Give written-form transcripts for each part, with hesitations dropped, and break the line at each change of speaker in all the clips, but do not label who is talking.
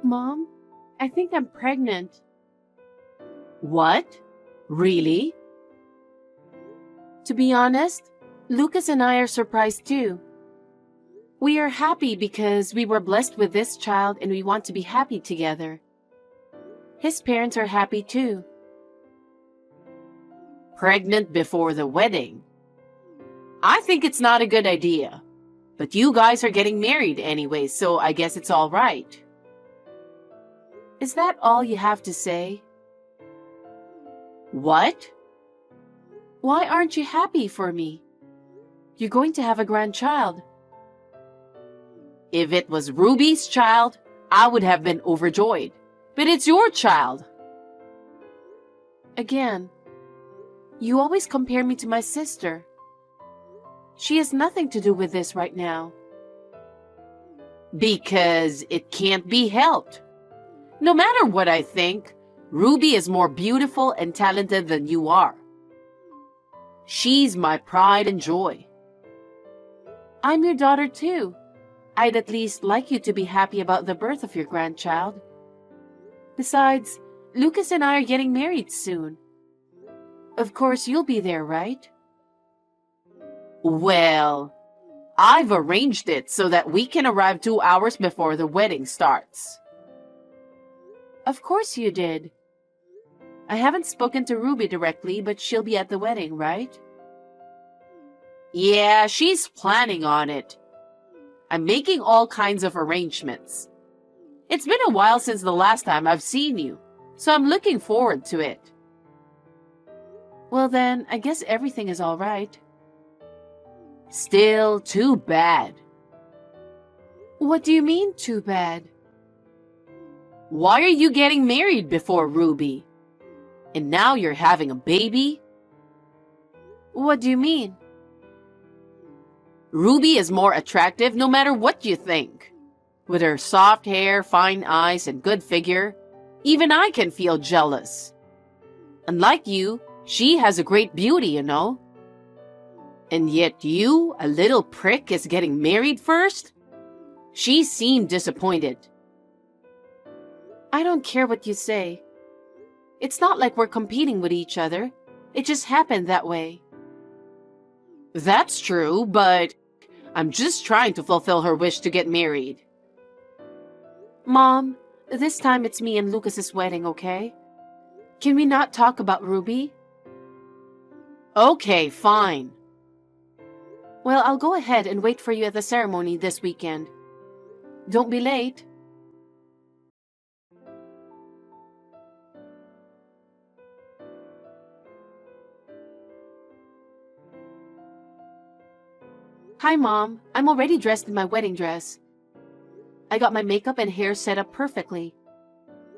Mom, I think I'm pregnant.
What? Really?
To be honest, Lucas and I are surprised too. We are happy because we were blessed with this child and we want to be happy together. His parents are happy too.
Pregnant before the wedding? I think it's not a good idea. But you guys are getting married anyway, so I guess it's all right.
Is that all you have to say?
What?
Why aren't you happy for me? You're going to have a grandchild.
If it was Ruby's child, I would have been overjoyed. But it's your child.
Again, you always compare me to my sister. She has nothing to do with this right now.
Because it can't be helped. No matter what I think, Ruby is more beautiful and talented than you are. She's my pride and joy.
I'm your daughter too. I'd at least like you to be happy about the birth of your grandchild. Besides, Lucas and I are getting married soon. Of course, you'll be there, right?
Well, I've arranged it so that we can arrive 2 hours before the wedding starts.
Of course you did. I haven't spoken to Ruby directly, but she'll be at the wedding, right?
Yeah, she's planning on it. I'm making all kinds of arrangements. It's been a while since the last time I've seen you, so I'm looking forward to it.
Well then, I guess everything is all right.
Still too bad.
What do you mean, too bad?
Why are you getting married before Ruby? And now you're having a baby?
What do you mean?
Ruby is more attractive no matter what you think. With her soft hair, fine eyes, and good figure, even I can feel jealous. Unlike you, she has a great beauty, you know. And yet you, a little prick, is getting married first? She seemed disappointed.
I don't care what you say. It's not like we're competing with each other. It just happened that way.
That's true, but I'm just trying to fulfill her wish to get married.
Mom, this time it's me and Lucas's wedding, okay? Can we not talk about Ruby?
Okay, fine.
Well, I'll go ahead and wait for you at the ceremony this weekend. Don't be late. Hi, Mom. I'm already dressed in my wedding dress. I got my makeup and hair set up perfectly.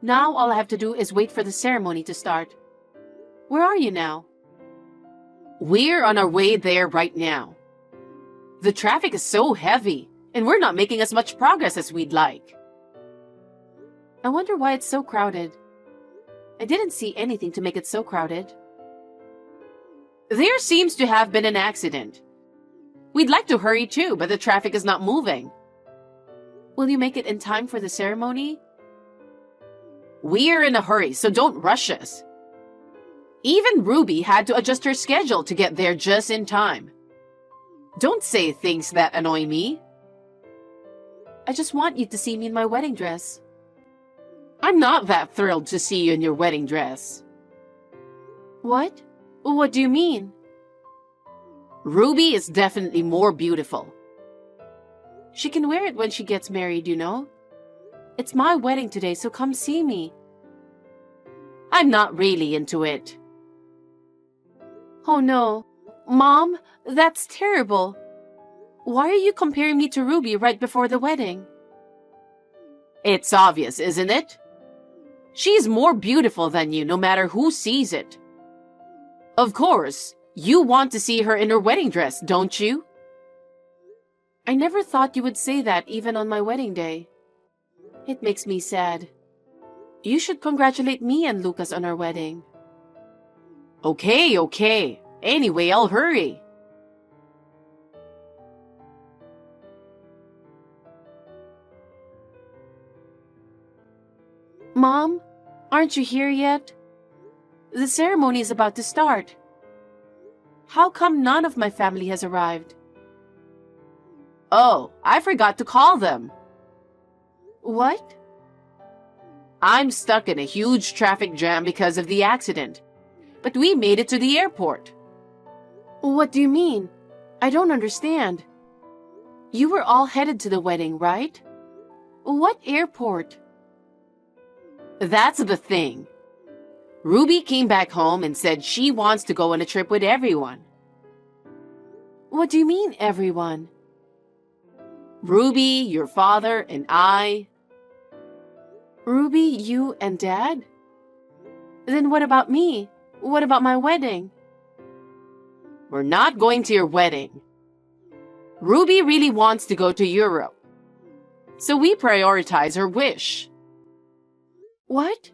Now all I have to do is wait for the ceremony to start. Where are you now?
We're on our way there right now. The traffic is so heavy, and we're not making as much progress as we'd like.
I wonder why it's so crowded. I didn't see anything to make it so crowded.
There seems to have been an accident. We'd like to hurry too, but the traffic is not moving.
Will you make it in time for the ceremony?
We're in a hurry, so don't rush us. Even Ruby had to adjust her schedule to get there just in time. Don't say things that annoy me.
I just want you to see me in my wedding dress.
I'm not that thrilled to see you in your wedding dress.
What? What do you mean?
Ruby is definitely more beautiful.
She can wear it when she gets married, you know. It's my wedding today, so come see me.
I'm not really into it.
Oh no. Mom, that's terrible. Why are you comparing me to Ruby right before the wedding?
It's obvious, isn't it? She's more beautiful than you, no matter who sees it. Of course, you want to see her in her wedding dress, don't you?
I never thought you would say that even on my wedding day. It makes me sad. You should congratulate me and Lucas on our wedding.
Okay. Anyway, I'll hurry.
Mom, aren't you here yet? The ceremony is about to start. How come none of my family has arrived?
Oh, I forgot to call them.
What?
I'm stuck in a huge traffic jam because of the accident, but we made it to the airport.
What do you mean? I don't understand. You were all headed to the wedding, right? What airport?
That's the thing. Ruby came back home and said she wants to go on a trip with everyone.
What do you mean, everyone?
Ruby, your father, and I.
Ruby, you, and Dad? Then what about me? What about my wedding?
We're not going to your wedding. Ruby really wants to go to Europe, so we prioritize her wish.
What?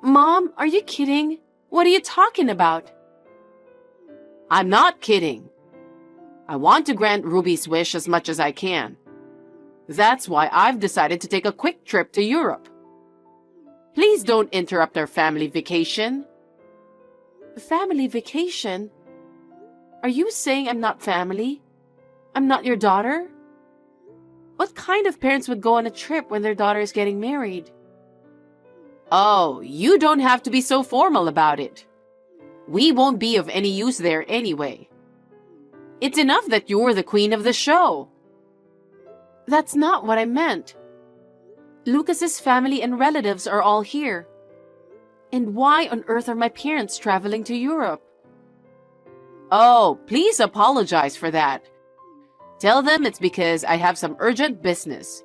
Mom, are you kidding? What are you talking about?
I'm not kidding. I want to grant Ruby's wish as much as I can. That's why I've decided to take a quick trip to Europe. Please don't interrupt our family vacation.
Family vacation? Are you saying I'm not family? I'm not your daughter? What kind of parents would go on a trip when their daughter is getting married?
Oh, you don't have to be so formal about it. We won't be of any use there anyway. It's enough that you're the queen of the show.
That's not what I meant. Lucas's family and relatives are all here. And why on earth are my parents traveling to Europe?
Oh, please apologize for that. Tell them it's because I have some urgent business.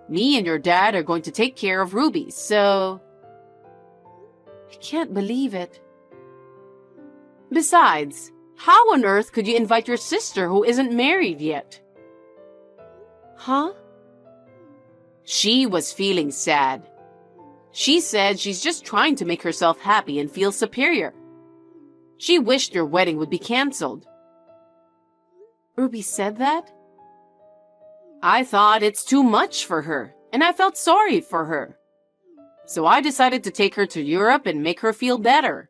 Me and your dad are going to take care of Ruby, so...
I can't believe it.
Besides, how on earth could you invite your sister who isn't married yet?
Huh?
She was feeling sad. She said she's just trying to make herself happy and feel superior. She wished your wedding would be canceled.
Ruby said that?
I thought it's too much for her, and I felt sorry for her. So I decided to take her to Europe and make her feel better.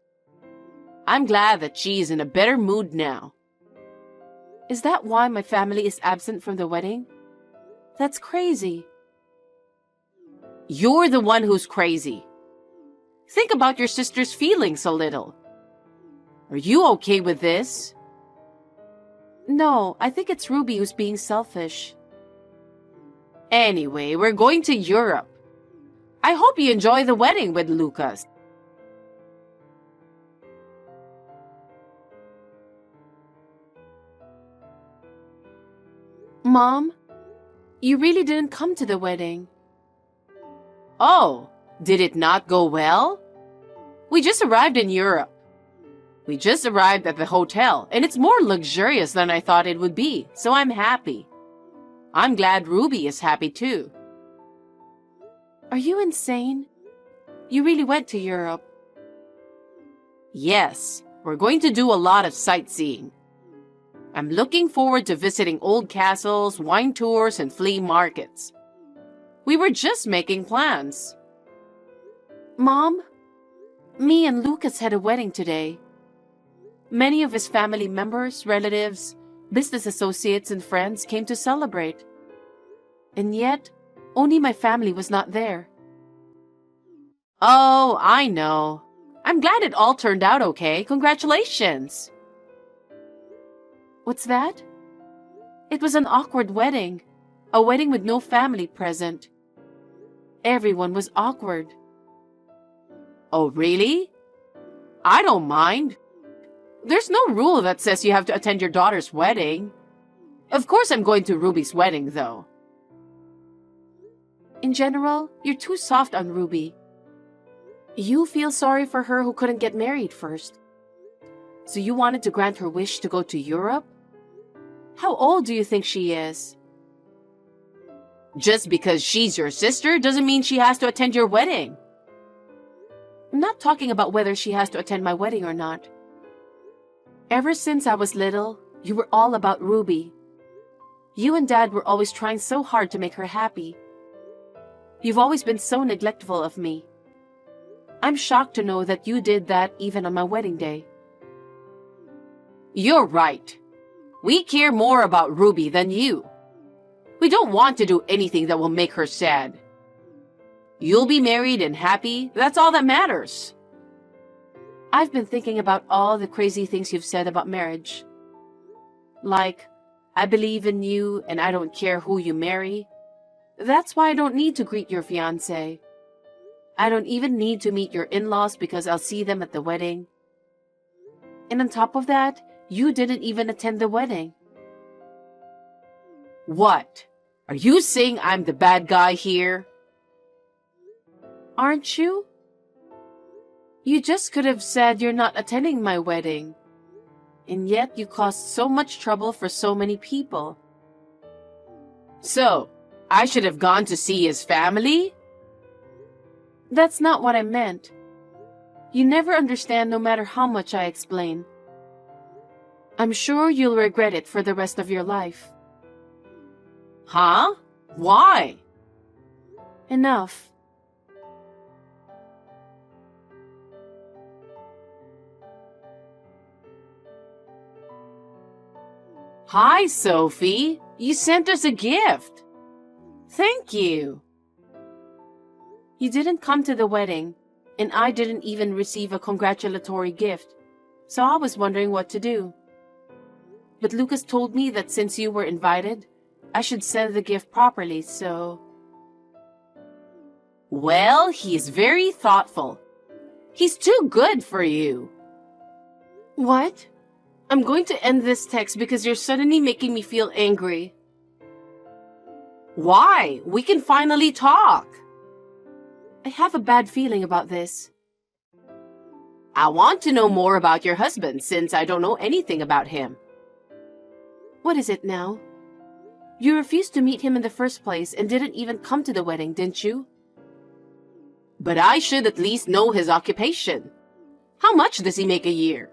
I'm glad that she's in a better mood now.
Is that why my family is absent from the wedding? That's crazy.
You're the one who's crazy. Think about your sister's feelings a little. Are you okay with this?
No, I think it's Ruby who's being selfish.
Anyway, we're going to Europe. I hope you enjoy the wedding with Lucas.
Mom, you really didn't come to the wedding.
Oh, did it not go well? We just arrived in Europe. We just arrived at the hotel, and it's more luxurious than I thought it would be, so I'm happy. I'm glad Ruby is happy too.
Are you insane? You really went to Europe.
Yes, we're going to do a lot of sightseeing. I'm looking forward to visiting old castles, wine tours, and flea markets. We were just making plans.
Mom, me and Lucas had a wedding today. Many of his family members, relatives, business associates, and friends came to celebrate. And yet, only my family was not there.
Oh, I know. I'm glad it all turned out okay. Congratulations.
What's that? It was an awkward wedding. A wedding with no family present. Everyone was awkward.
Oh, really? I don't mind. There's no rule that says you have to attend your daughter's wedding. Of course I'm going to Ruby's wedding, though.
In general, you're too soft on Ruby. You feel sorry for her who couldn't get married first. So you wanted to grant her wish to go to Europe? How old do you think she is?
Just because she's your sister doesn't mean she has to attend your wedding.
I'm not talking about whether she has to attend my wedding or not. Ever since I was little, you were all about Ruby. You and Dad were always trying so hard to make her happy. You've always been so neglectful of me. I'm shocked to know that you did that even on my wedding day.
You're right. We care more about Ruby than you. We don't want to do anything that will make her sad. You'll be married and happy, that's all that matters.
I've been thinking about all the crazy things you've said about marriage. Like, I believe in you and I don't care who you marry. That's why I don't need to greet your fiancé. I don't even need to meet your in-laws because I'll see them at the wedding. And on top of that, you didn't even attend the wedding.
What? Are you saying I'm the bad guy here?
Aren't you? You just could have said you're not attending my wedding. And yet you caused so much trouble for so many people.
So, I should have gone to see his family?
That's not what I meant. You never understand no matter how much I explain. I'm sure you'll regret it for the rest of your life.
Huh? Why?
Enough.
Hi, Sophie. You sent us a gift. Thank you.
You didn't come to the wedding, and I didn't even receive a congratulatory gift, so I was wondering what to do. But Lucas told me that since you were invited, I should send the gift properly, so...
Well, he's very thoughtful. He's too good for you.
What? I'm going to end this text because you're suddenly making me feel angry.
Why? We can finally talk.
I have a bad feeling about this.
I want to know more about your husband since I don't know anything about him.
What is it now? You refused to meet him in the first place and didn't even come to the wedding, didn't you?
But I should at least know his occupation. How much does he make a year?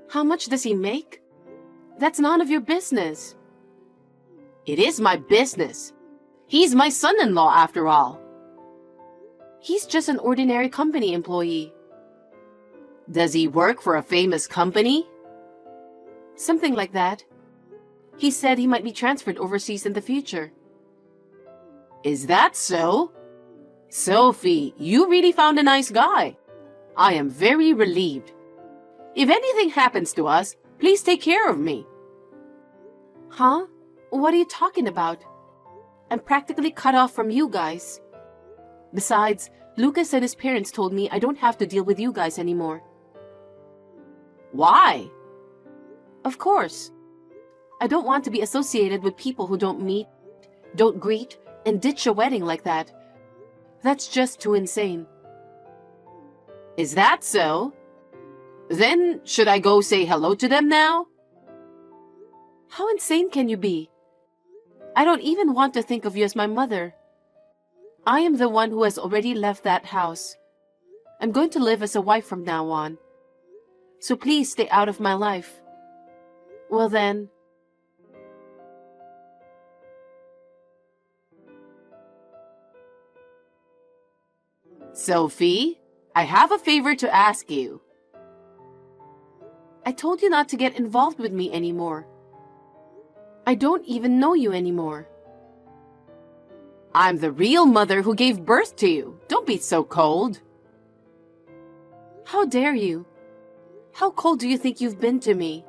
How much does he make? That's none of your business.
It is my business. He's my son-in-law after all.
He's just an ordinary company employee.
Does he work for a famous company?
Something like that. He said he might be transferred overseas in the future.
Is that so? Sophie, you really found a nice guy. I am very relieved. If anything happens to us, please take care of me.
Huh? What are you talking about? I'm practically cut off from you guys. Besides, Lucas and his parents told me I don't have to deal with you guys anymore.
Why?
Of course. I don't want to be associated with people who don't meet, don't greet, and ditch a wedding like that. That's just too insane.
Is that so? Then, should I go say hello to them now?
How insane can you be? I don't even want to think of you as my mother. I am the one who has already left that house. I'm going to live as a wife from now on. So please stay out of my life. Well then...
Sophie, I have a favor to ask you.
I told you not to get involved with me anymore. I don't even know you anymore.
I'm the real mother who gave birth to you. Don't be so cold.
How dare you? How cold do you think you've been to me?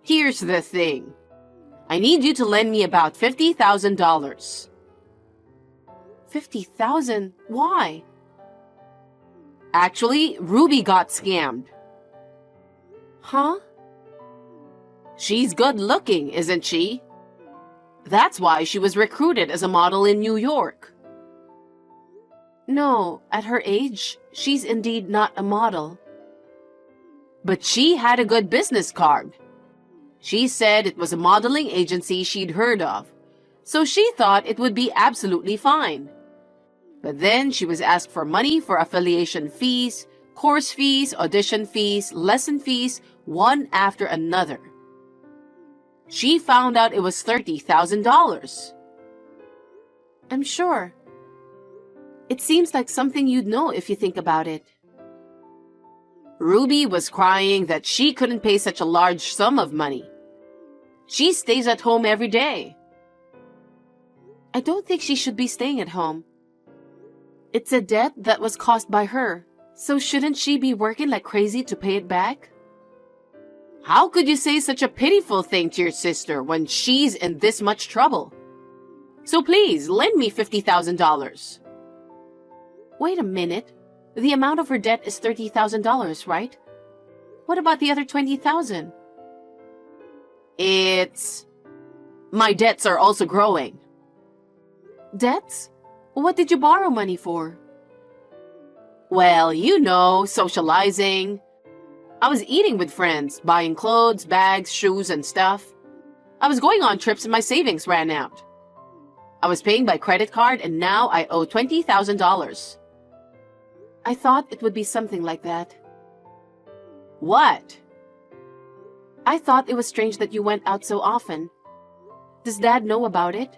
Here's the thing. I need you to lend me about $50,000.
50,000? Why?
Actually, Ruby got scammed.
Huh?
She's good looking, isn't she? That's why she was recruited as a model in New York.
No, at her age, she's indeed not a model.
But she had a good business card. She said it was a modeling agency she'd heard of, so she thought it would be absolutely fine. But then she was asked for money for affiliation fees, course fees, audition fees, lesson fees, one after another. She found out it was $30,000.
I'm sure. It seems like something you'd know if you think about it.
Ruby was crying that she couldn't pay such a large sum of money. She stays at home every day.
I don't think she should be staying at home. It's a debt that was caused by her, so shouldn't she be working like crazy to pay it back?
How could you say such a pitiful thing to your sister when she's in this much trouble? So please, lend me $50,000.
Wait a minute. The amount of her debt is $30,000, right? What about the other $20,000?
My debts are also growing.
Debts? What did you borrow money for?
Well, you know, socializing. I was eating with friends, buying clothes, bags, shoes, and stuff. I was going on trips and my savings ran out. I was paying by credit card and now I owe $20,000.
I thought it would be something like that.
What?
I thought it was strange that you went out so often. Does Dad know about it?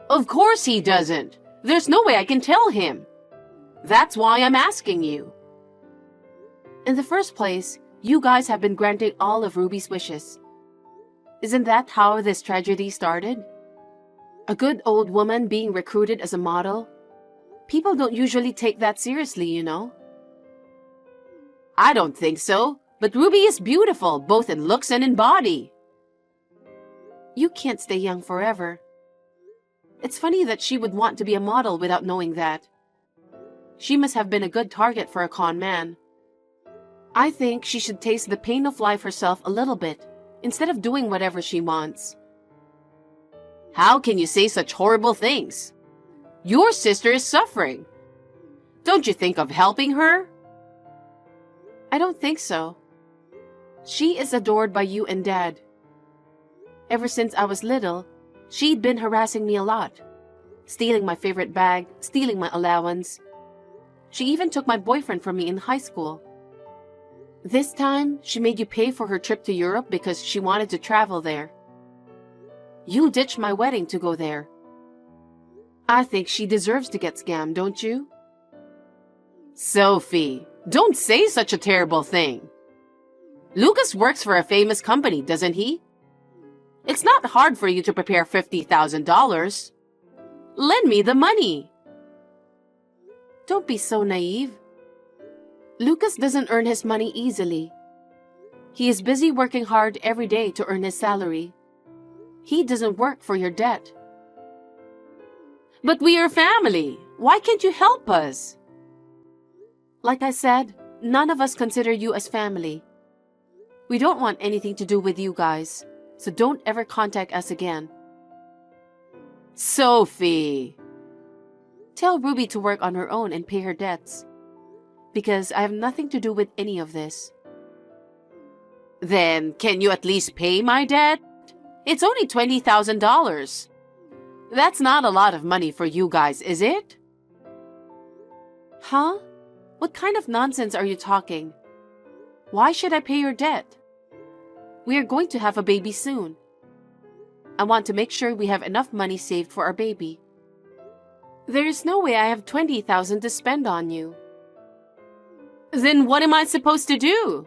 Of course he doesn't. There's no way I can tell him. That's why I'm asking you.
In the first place, you guys have been granting all of Ruby's wishes. Isn't that how this tragedy started? A good old woman being recruited as a model? People don't usually take that seriously, you know.
I don't think so, but Ruby is beautiful, both in looks and in body.
You can't stay young forever. It's funny that she would want to be a model without knowing that. She must have been a good target for a con man. I think she should taste the pain of life herself a little bit, instead of doing whatever she wants.
How can you say such horrible things? Your sister is suffering. Don't you think of helping her?
I don't think so. She is adored by you and Dad. Ever since I was little, she'd been harassing me a lot, stealing my favorite bag, stealing my allowance. She even took my boyfriend from me in high school. This time, she made you pay for her trip to Europe because she wanted to travel there. You ditched my wedding to go there. I think she deserves to get scammed, don't you?
Sophie, don't say such a terrible thing. Lucas works for a famous company, doesn't he? It's not hard for you to prepare $50,000. Lend me the money.
Don't be so naive. Lucas doesn't earn his money easily. He is busy working hard every day to earn his salary. He doesn't work for your debt.
But we are family. Why can't you help us?
Like I said, none of us consider you as family. We don't want anything to do with you guys, so don't ever contact us again.
Sophie!
Tell Ruby to work on her own and pay her debts. Because I have nothing to do with any of this.
Then, can you at least pay my debt? It's only $20,000. That's not a lot of money for you guys, is it?
Huh? What kind of nonsense are you talking? Why should I pay your debt? We are going to have a baby soon. I want to make sure we have enough money saved for our baby. There is no way I have $20,000 to spend on you.
Then what am I supposed to do?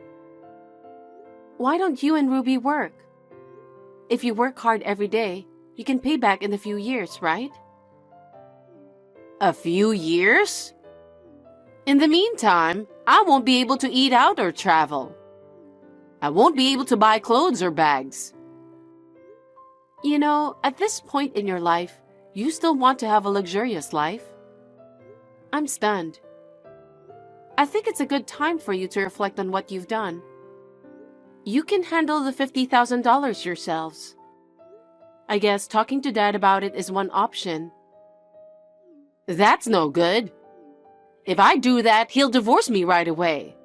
Why don't you and Ruby work? If you work hard every day, you can pay back in a few years, right?
A few years? In the meantime, I won't be able to eat out or travel. I won't be able to buy clothes or bags.
You know, at this point in your life, you still want to have a luxurious life. I'm stunned. I think it's a good time for you to reflect on what you've done. You can handle the $50,000 yourselves. I guess talking to Dad about it is one option.
That's no good. If I do that, he'll divorce me right away.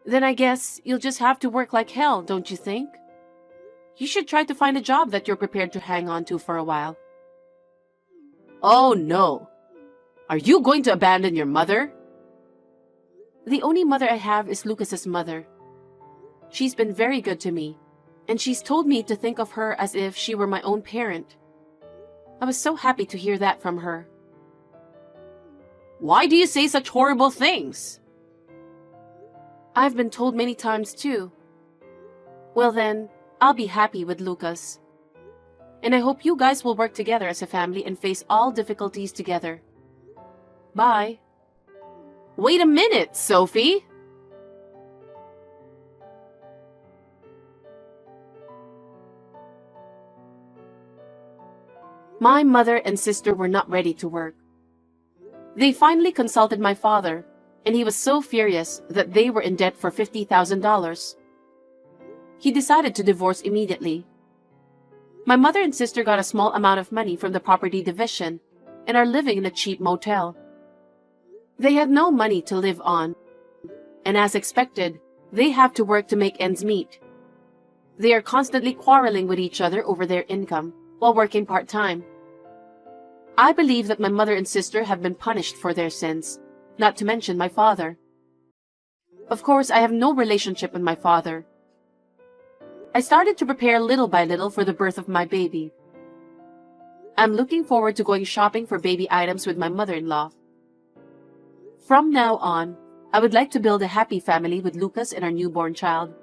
Then I guess you'll just have to work like hell, don't you think? You should try to find a job that you're prepared to hang on to for a while.
Oh no. Are you going to abandon your mother?
The only mother I have is Lucas's mother. She's been very good to me, and she's told me to think of her as if she were my own parent. I was so happy to hear that from her.
Why do you say such horrible things?
I've been told many times too. Well then, I'll be happy with Lucas. And I hope you guys will work together as a family and face all difficulties together. Bye.
Wait a minute, Sophie.
My mother and sister were not ready to work. They finally consulted my father, and he was so furious that they were in debt for $50,000. He decided to divorce immediately. My mother and sister got a small amount of money from the property division and are living in a cheap motel. They had no money to live on, and as expected, they have to work to make ends meet. They are constantly quarreling with each other over their income while working part-time. I believe that my mother and sister have been punished for their sins, not to mention my father. Of course, I have no relationship with my father. I started to prepare little by little for the birth of my baby. I'm looking forward to going shopping for baby items with my mother-in-law. From now on, I would like to build a happy family with Lucas and our newborn child.